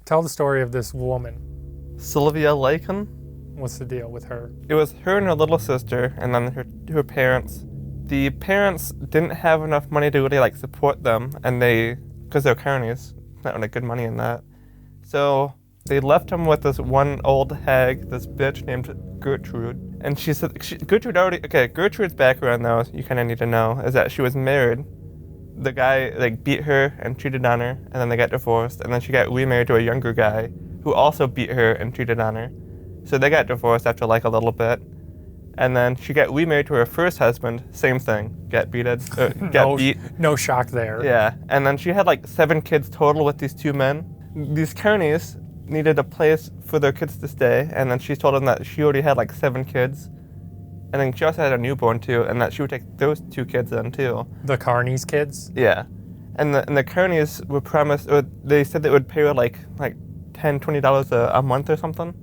Tell the story of this woman. Sylvia Likens. What's the deal with her? It was her and her little sister, and then her parents. The parents didn't have enough money to really support them, and because they're carnies, not really good money in that. So they left them with this one old hag, this bitch named Gertrude. And she said, Gertrude's background though, you kind of need to know, is that she was married. The guy beat her and cheated on her, and then they got divorced, and then she got remarried to a younger guy who also beat her and cheated on her. So they got divorced after a little bit. And then she got remarried to her first husband, same thing, got beat. No shock there. Yeah, and then she had 7 kids total with these 2 men. These carnies needed a place for their kids to stay, and then she told them that she already had 7 kids. And then she also had a newborn too, and that she would take those 2 kids in too. The carnies kids? Yeah. And the carnies were promised, or they said they would pay her $10, $20 a month or something.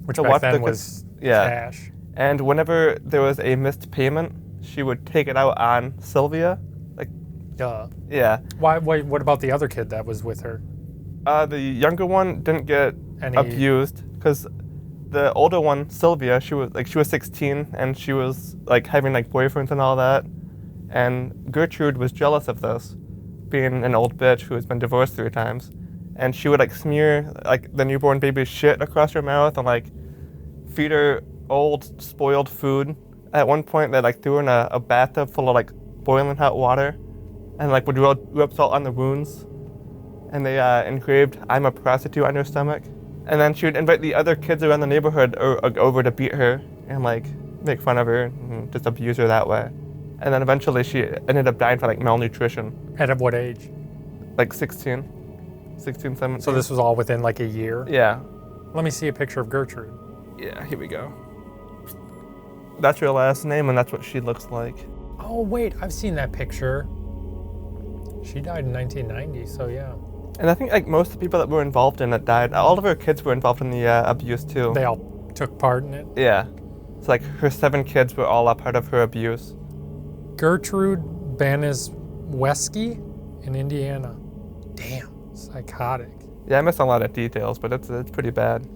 Which back then was cash. And whenever there was a missed payment, she would take it out on Sylvia. Duh. Yeah. Why? What about the other kid that was with her? The younger one didn't get abused because the older one, Sylvia, she was 16 and she was having boyfriends and all that. And Gertrude was jealous of this, being an old bitch who has been divorced 3 times. And she would smear the newborn baby's shit across her mouth and feed her old spoiled food. At one point they threw her in a bathtub full of boiling hot water and would rub salt on the wounds, and they engraved "I'm a prostitute" on her stomach. And then she would invite the other kids around the neighborhood over to beat her and make fun of her and just abuse her that way. And then eventually she ended up dying for malnutrition. At what age? 16, 17. So this was all within a year? Yeah. Let me see a picture of Gertrude. Yeah, here we go. That's her last name, and that's what she looks like. Oh, wait, I've seen that picture. She died in 1990, so yeah. And I think most of the people that were involved in it died. All of her kids were involved in the abuse too. They all took part in it? Yeah. So her 7 kids were all a part of her abuse. Gertrude Banisweski in Indiana. Damn, psychotic. Yeah, I missed a lot of details, but it's pretty bad.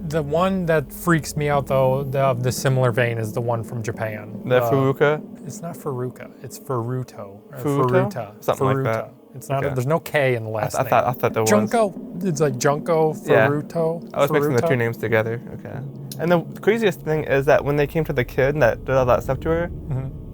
The one that freaks me out, though, of the similar vein, is the one from Japan. The Faruta? It's not Faruka. It's Faruto. Faruta? Something Faruta. like that. It's not. Okay. There's no K in the last name. I thought there was. Junko. It's Junko Faruto. Yeah. I was mixing the 2 names together. Okay. And the craziest thing is that when they came to the kid that did all that stuff to her,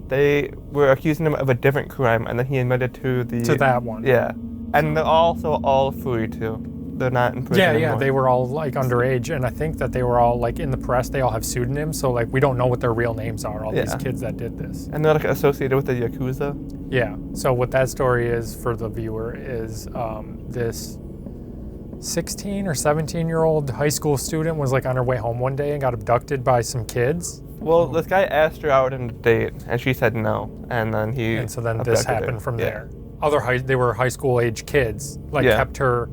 they were accusing him of a different crime, and then he admitted to that one. Yeah. And they're also all free too. They're not in prison anymore. They were all underage, and I think that they were all in the press. They all have pseudonyms, so we don't know what their real names are. All these kids that did this, and they're associated with the Yakuza. Yeah. So what that story is for the viewer is this 16 or 17-year-old high school student was on her way home one day and got abducted by some kids. Well, this guy asked her out on a date, and she said no, and then this happened from there. They were high school age kids, kept her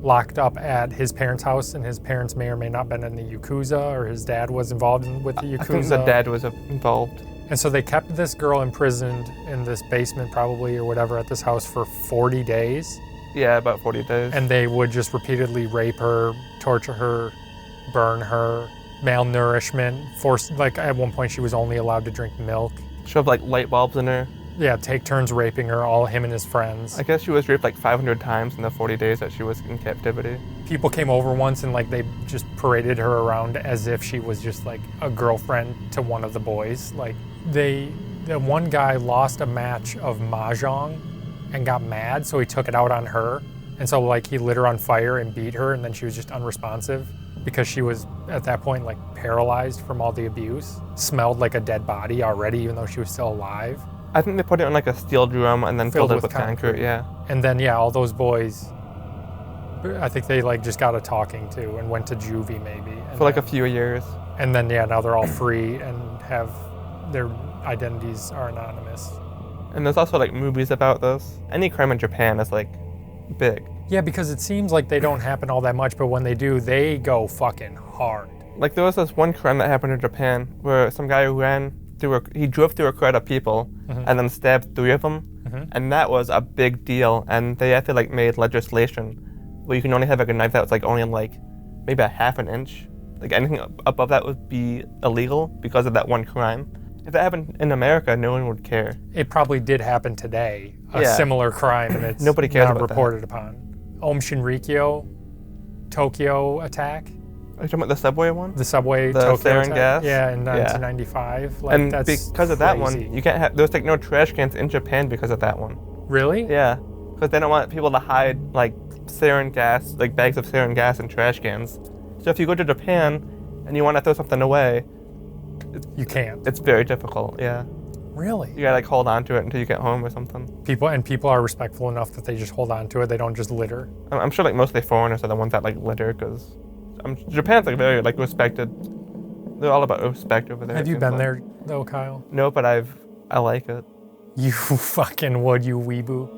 locked up at his parents' house, and his parents may or may not have been in the Yakuza, or his dad was involved with the Yakuza. I think the dad was involved. And so they kept this girl imprisoned in this basement probably or whatever at this house for 40 days. Yeah, about 40 days. And they would just repeatedly rape her, torture her, burn her, malnourishment, force, at one point she was only allowed to drink milk. Shove light bulbs in her. Yeah, take turns raping her, all him and his friends. I guess she was raped 500 times in the 40 days that she was in captivity. People came over once and they just paraded her around as if she was just a girlfriend to one of the boys. The one guy lost a match of mahjong and got mad, so he took it out on her. And so he lit her on fire and beat her, and then she was just unresponsive because she was at that point paralyzed from all the abuse. Smelled like a dead body already, even though she was still alive. I think they put it in a steel drum and then filled it with concrete, yeah. And then, all those boys, I think they just got a talking to and went to juvie maybe. For a few years. And then, now they're all free and have their identities are anonymous. And there's also movies about this. Any crime in Japan is big. Yeah, because it seems they don't happen all that much, but when they do, they go fucking hard. There was this one crime that happened in Japan where some guy he drove through a crowd of people and then stabbed 3 of them, and that was a big deal. And they actually made legislation where you can only have like a knife that's like only like maybe a half an inch. Like anything above that would be illegal because of that one crime. If that happened in America, no one would care. It probably did happen today, a similar crime, and it's nobody cares not about reported upon. Aum Shinrikyo, Tokyo attack. Are you talking about the subway one? The subway the Tokyo sarin attack? gas? Yeah, in 1995. Like, and that's because of that crazy. one, you can't have, there's like no trash cans in Japan because of that one. Really? Yeah, because they don't want people to hide like sarin gas, like bags of sarin gas in trash cans. So if you go to Japan and you want to throw something away, you can't. It's very difficult, yeah. Really? You gotta like hold on to it until you get home or something. People are respectful enough that they just hold on to it. They don't just litter. I'm sure like mostly foreigners are the ones that like litter because Japan's like very like respected. They're all about respect over there. Have you been there though, Kyle? No, but I like it. You fucking would, you weeboo.